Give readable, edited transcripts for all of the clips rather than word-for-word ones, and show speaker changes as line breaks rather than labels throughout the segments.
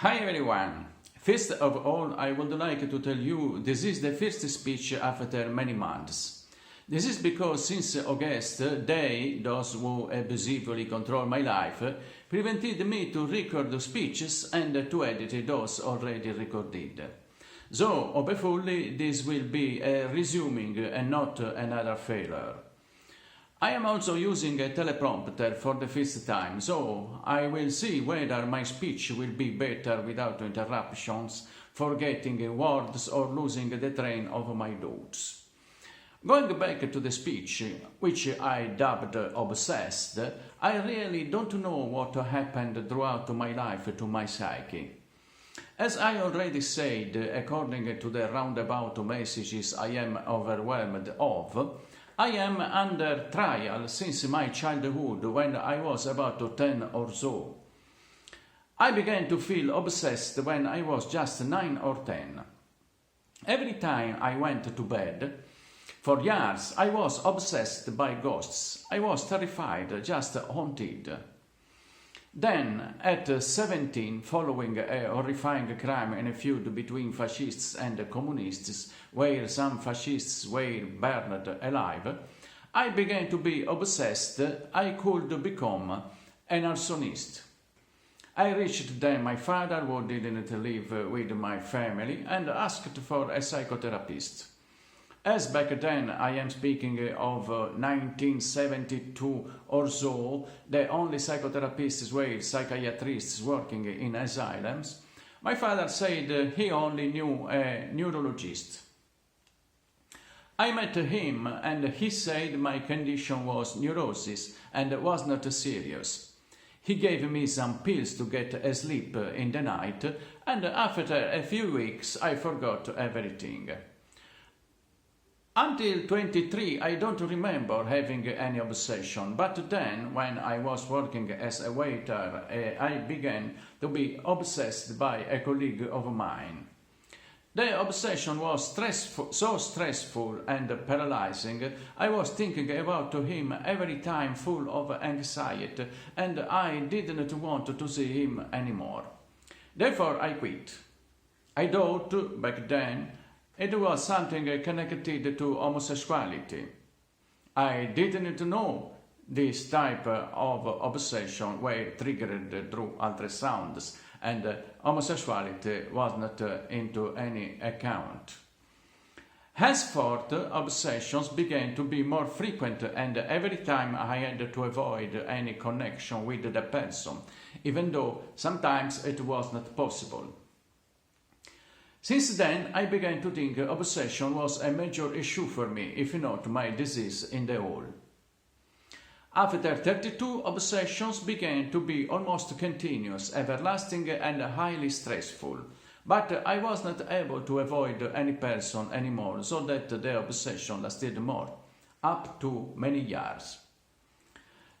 Hi everyone! First of all, I would like to tell you this is the first speech after many months. This is because since August, they, those who abusively control my life, prevented me to record speeches and to edit those already recorded. So, hopefully, this will be a resuming and not another failure. I am also using a teleprompter for the first time, so I will see whether my speech will be better without interruptions, forgetting words or losing the train of my thoughts. Going back to the speech, which I dubbed obsessed, I really don't know what happened throughout my life to my psyche. As I already said, according to the roundabout messages I am overwhelmed of, I am under trial since my childhood when I was about 10 or so. I began to feel obsessed when I was just 9 or 10. Every time I went to bed, for years I was obsessed by ghosts. I was terrified, just haunted. Then, at 17, following a horrifying crime and a feud between fascists and communists, where some fascists were burned alive, I began to be obsessed I could become an arsonist. I reached then my father, who didn't live with my family, and asked for a psychotherapist. As back then I am speaking of 1972 or so, the only psychotherapists were psychiatrists working in asylums, my father said he only knew a neurologist. I met him and he said my condition was neurosis and was not serious. He gave me some pills to get asleep in the night, and after a few weeks I forgot everything. Until 23, I don't remember having any obsession, but then, when I was working as a waiter, I began to be obsessed by a colleague of mine. The obsession was so stressful and paralyzing, I was thinking about him every time full of anxiety, and I didn't want to see him anymore. Therefore, I quit. I thought, back then, it was something connected to homosexuality. I didn't know this type of obsession were triggered through ultrasounds, and homosexuality was not into any account. Henceforth, obsessions began to be more frequent, and every time I had to avoid any connection with the person, even though sometimes it was not possible. Since then, I began to think obsession was a major issue for me, if not my disease in the whole. After 32, obsessions began to be almost continuous, everlasting and highly stressful. But I was not able to avoid any person anymore, so that the obsession lasted more, up to many years.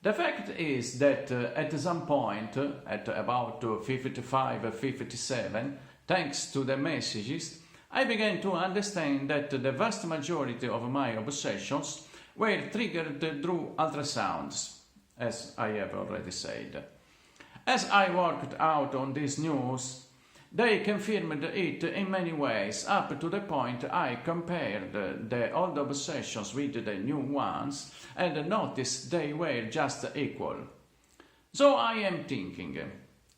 The fact is that at some point, at about 55-57, thanks to the messages, I began to understand that the vast majority of my obsessions were triggered through ultrasounds, as I have already said. As I worked out on this news, they confirmed it in many ways, up to the point I compared the old obsessions with the new ones and noticed they were just equal. So I am thinking,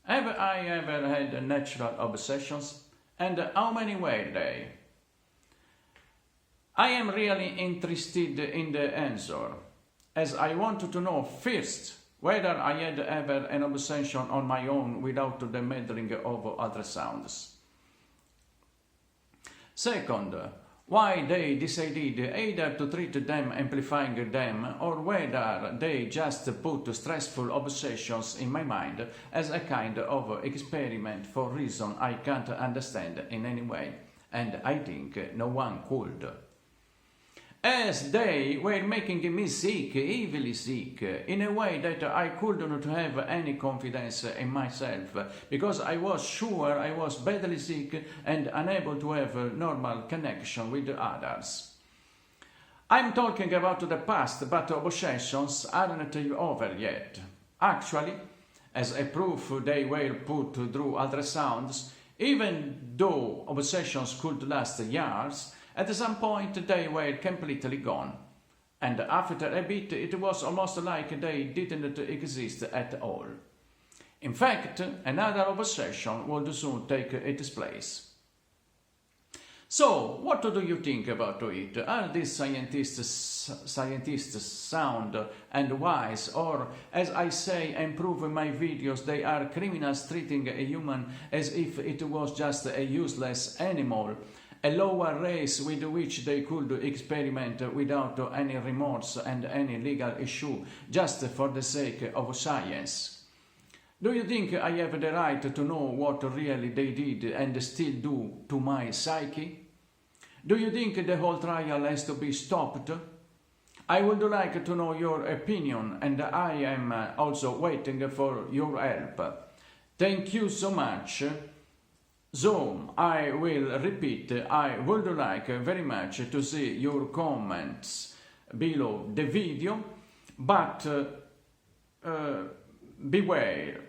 have I ever had natural obsessions, and how many were they? I am really interested in the answer, as I wanted to know first whether I had ever an obsession on my own without the meddling of ultrasounds. Second, why they decided either to treat them amplifying them, or whether they just put stressful obsessions in my mind as a kind of experiment for reason I can't understand in any way, and I think no one could. As they were making me sick, evilly sick, in a way that I could not have any confidence in myself, because I was sure I was badly sick and unable to have a normal connection with others. I'm talking about the past, but obsessions aren't over yet. Actually, As a proof, they were put through ultrasounds. Even though obsessions could last years, at some point they were completely gone. And after a bit, it was almost like they didn't exist at all. In fact, another obsession would soon take its place. So, what do you think about it? Are these scientists sound and wise, or, as I say and prove in my videos, they are criminals treating a human as if it was just a useless animal, a lower race with which they could experiment without any remorse and any legal issue, just for the sake of science? Do you think I have the right to know what really they did and still do to my psyche? Do you think the whole trial has to be stopped? I would like to know your opinion, and I am also waiting for your help. Thank you so much. So, I will repeat, I would like very much to see your comments below the video, but beware,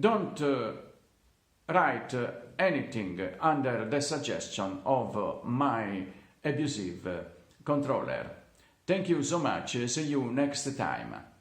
don't write anything under the suggestion of my abusive controller. Thank you so much. See you next time.